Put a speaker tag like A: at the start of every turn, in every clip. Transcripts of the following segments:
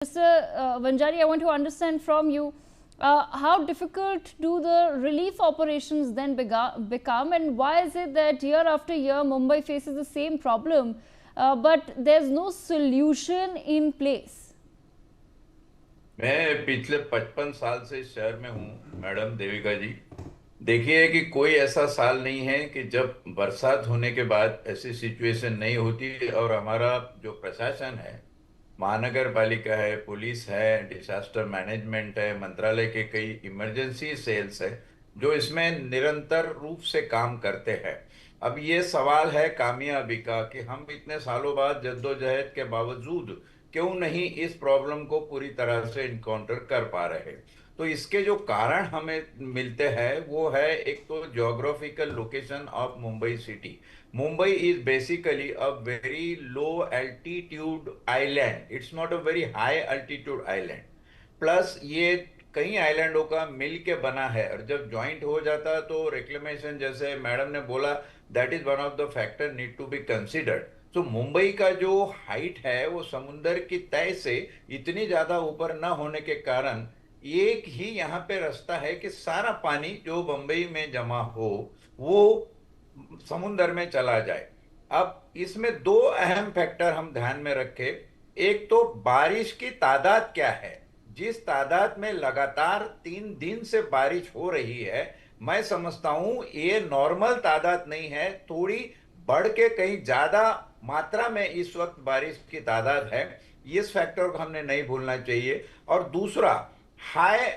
A: Mr. Vanjari, I want to understand from you how difficult do the relief operations then become, and why is it that year after year Mumbai faces the same problem, but there's no solution in place?
B: मैं पिछले 55 साल से इस शहर में हूँ madam Devika जी। देखिए कि कोई ऐसा साल नहीं है कि जब बरसात होने के बाद ऐसी सिचुएशन नहीं होती और हमारा जो प्रशासन है, महानगर पालिका है, पुलिस है, डिजास्टर मैनेजमेंट है, मंत्रालय के कई इमरजेंसी सेल्स है जो इसमें निरंतर रूप से काम करते हैं। अब ये सवाल है कामयाबी का कि हम इतने सालों बाद जद्दोजहद के बावजूद क्यों नहीं इस प्रॉब्लम को पूरी तरह से इनकाउंटर कर पा रहे। तो इसके जो कारण हमें मिलते हैं वो है, एक तो geographical location of Mumbai city. Mumbai is basically a very low altitude island. It's not a very high altitude island. Plus ये कई आइलैंडों का मिल के बना है, और जब ज्वाइंट हो जाता है तो रिक्लेमेशन, जैसे मैडम ने बोला, that is one of the factor need to be considered. तो मुंबई का जो हाइट है वो समुंदर की तय से इतनी ज्यादा ऊपर न होने के कारण एक ही यहाँ पे रास्ता है कि सारा पानी जो मुंबई में जमा हो वो समुंदर में चला जाए। अब इसमें दो अहम फैक्टर हम ध्यान में रखें। एक तो बारिश की तादाद क्या है। जिस तादाद में लगातार 3 दिन से बारिश हो रही है, मैं समझता हूं ये नॉर्मल तादाद नहीं है, थोड़ी बढ़ के कहीं ज्यादा मात्रा में इस वक्त बारिश की तादाद है। इस फैक्टर को हमने नहीं भूलना चाहिए। और दूसरा, high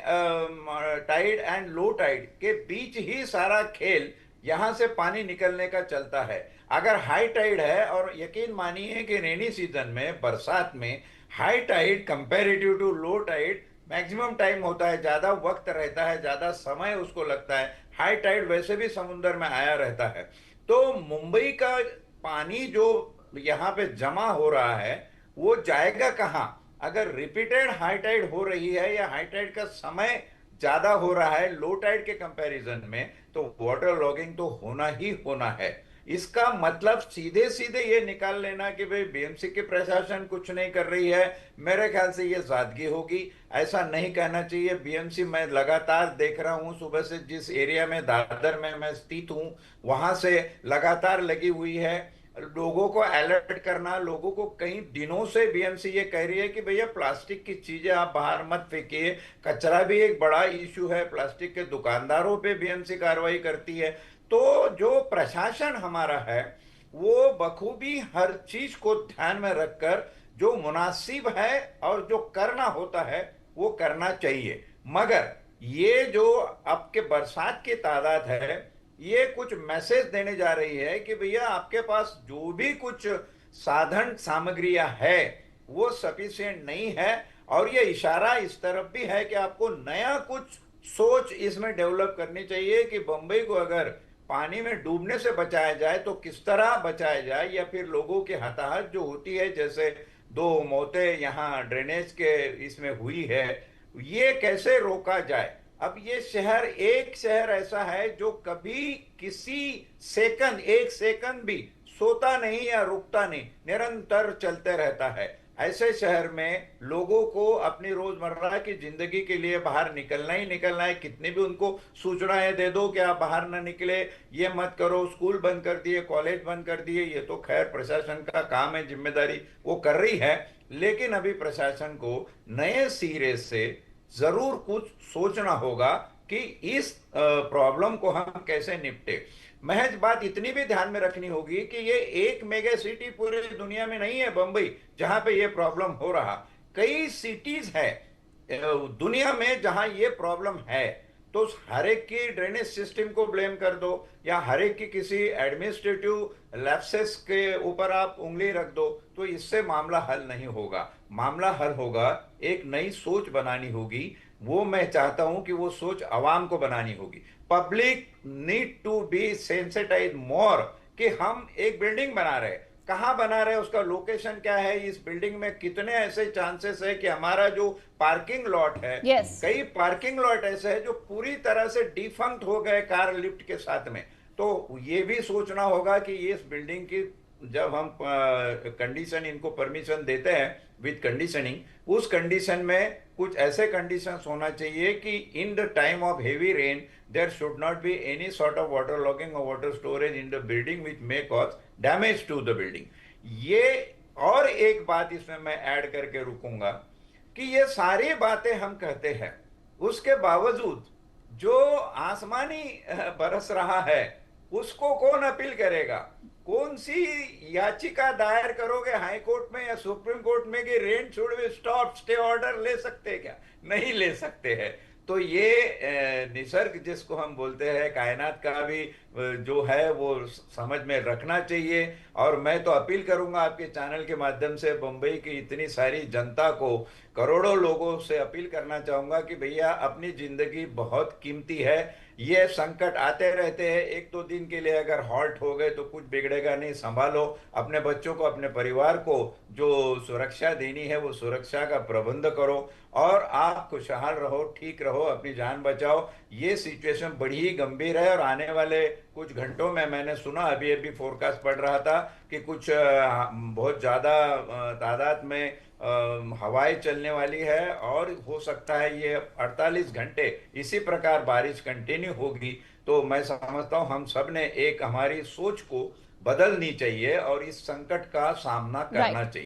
B: tide and low tide के बीच ही सारा खेल यहां से पानी निकलने का चलता है। अगर हाई टाइड है, और यकीन मानिए कि रेनी सीजन में, बरसात में, high tide comparative to low tide maximum time होता है, ज्यादा वक्त रहता है, ज्यादा समय उसको लगता है। हाई टाइड वैसे भी समुद्र में आया रहता है। तो मुंबई का पानी जो यहाँ पे जमा हो रहा है वो जाएगा कहाँ? अगर रिपीटेड हाई टाइड हो रही है या हाई टाइड का समय ज्यादा हो रहा है लो टाइड के कंपैरिजन में, तो वाटर लॉगिंग तो होना ही होना है। इसका मतलब सीधे सीधे ये निकाल लेना कि भाई बीएमसी की प्रशासन कुछ नहीं कर रही है, मेरे ख्याल से ये सादगी होगी। ऐसा नहीं कहना चाहिए। बीएमसी मैं लगातार देख रहा हूं, सुबह से जिस एरिया में, दादर में मैं स्थित हूं, वहां से लगातार लगी हुई है। लोगों को अलर्ट करना, लोगों को कई दिनों से बीएमसी ये कह रही है कि भैया प्लास्टिक की चीजें आप बाहर मत फेंकिए। कचरा भी एक बड़ा इशू है, प्लास्टिक के दुकानदारों पे बीएमसी कार्रवाई करती है। तो जो प्रशासन हमारा है वो बखूबी हर चीज को ध्यान में रखकर जो मुनासिब है और जो करना होता है वो करना चाहिए। मगर ये जो आपके बरसात की तादाद है, ये कुछ मैसेज देने जा रही है कि भैया आपके पास जो भी कुछ साधन सामग्रियां है वो सफिशिएंट नहीं है। और ये इशारा इस तरफ भी है कि आपको नया कुछ सोच इसमें डेवलप करनी चाहिए कि बंबई को अगर पानी में डूबने से बचाया जाए तो किस तरह बचाया जाए, या फिर लोगों की हताहत जो होती है, जैसे 2 मौतें यहाँ ड्रेनेज के इसमें हुई है, ये कैसे रोका जाए। अब ये शहर, एक शहर ऐसा है जो कभी किसी सेकंड, 1 सेकंड भी सोता नहीं या रुकता नहीं, निरंतर चलते रहता है। ऐसे शहर में लोगों को अपनी रोजमर्रा की जिंदगी के लिए बाहर निकलना ही निकलना है। कितनी भी उनको सूचनाएं दे दो कि आप बाहर ना निकले, ये मत करो, स्कूल बंद कर दिए, कॉलेज बंद कर दिए, ये तो खैर प्रशासन का काम है, जिम्मेदारी वो कर रही है। लेकिन अभी प्रशासन को नए सिरे से जरूर कुछ सोचना होगा कि इस प्रॉब्लम को हम कैसे निपटे। महज बात इतनी भी ध्यान में रखनी होगी कि ये एक मेगा सिटी पूरी दुनिया में नहीं है बंबई जहां पे ये प्रॉब्लम हो रहा। कई सिटीज है दुनिया में जहां ये प्रॉब्लम है। तो हर एक की ड्रेनेज सिस्टम को ब्लेम कर दो, या हर एक की किसी एडमिनिस्ट्रेटिव लैप्सेस के ऊपर आप उंगली रख दो, तो इससे मामला हल नहीं होगा। मामला हल होगा, एक नई सोच बनानी होगी। वो मैं चाहता हूं कि वो सोच आवाम को बनानी होगी। Public need to be sensitize more कि हम एक बिल्डिंग बना रहे, कहां बना रहे, उसका लोकेशन क्या है, इस बिल्डिंग में कितने ऐसे चांसेस है कि हमारा जो पार्किंग लॉट है,
A: Yes.
B: कई पार्किंग लॉट ऐसे है जो पूरी तरह से डिफंक्ट हो गए कार लिफ्ट के साथ में। तो ये भी सोचना होगा कि इस बिल्डिंग की जब हम कंडीशन इनको परमिशन देते हैं विद कंडीशनिंग, उस कंडीशन में कुछ ऐसे कंडीशंस होना चाहिए कि in the time of heavy rain there should not be any sort of water logging और water storage in the building which may cause damage to the building. ये, और एक बात इसमें मैं ऐड करके रुकूंगा कि ये सारी बातें हम कहते हैं, उसके बावजूद जो आसमानी बरस रहा है उसको कौन अपील करेगा? कौन सी याचिका दायर करोगे हाई कोर्ट में या सुप्रीम कोर्ट में कि rain should be stop, stay order ले सकते हैं क्या? नहीं ले सकते हैं। तो ये निसर्ग जिसको हम बोलते हैं, कायनात का भी जो है वो समझ में रखना चाहिए। और मैं तो अपील करूंगा आपके चैनल के माध्यम से मुंबई की इतनी सारी जनता को, करोड़ों लोगों से अपील करना चाहूंगा कि भैया अपनी जिंदगी बहुत कीमती है। ये संकट आते रहते हैं, एक दो दिन के लिए अगर हॉल्ट हो गए तो कुछ बिगड़ेगा नहीं। संभालो अपने बच्चों को, अपने परिवार को जो सुरक्षा देनी है वो सुरक्षा का प्रबंध करो, और आप खुशहाल रहो, ठीक रहो, अपनी जान बचाओ। ये सिचुएशन बड़ी ही गंभीर है और आने वाले कुछ घंटों में, मैंने सुना अभी अभी फोरकास्ट पढ़ रहा था कि कुछ बहुत ज्यादा तादाद में हवाएं चलने वाली है, और हो सकता है ये 48 घंटे इसी प्रकार बारिश कंटिन्यू होगी। तो मैं समझता हूं हम सब ने एक हमारी सोच को बदलनी चाहिए और इस संकट का सामना करना
A: राइट।
B: चाहिए।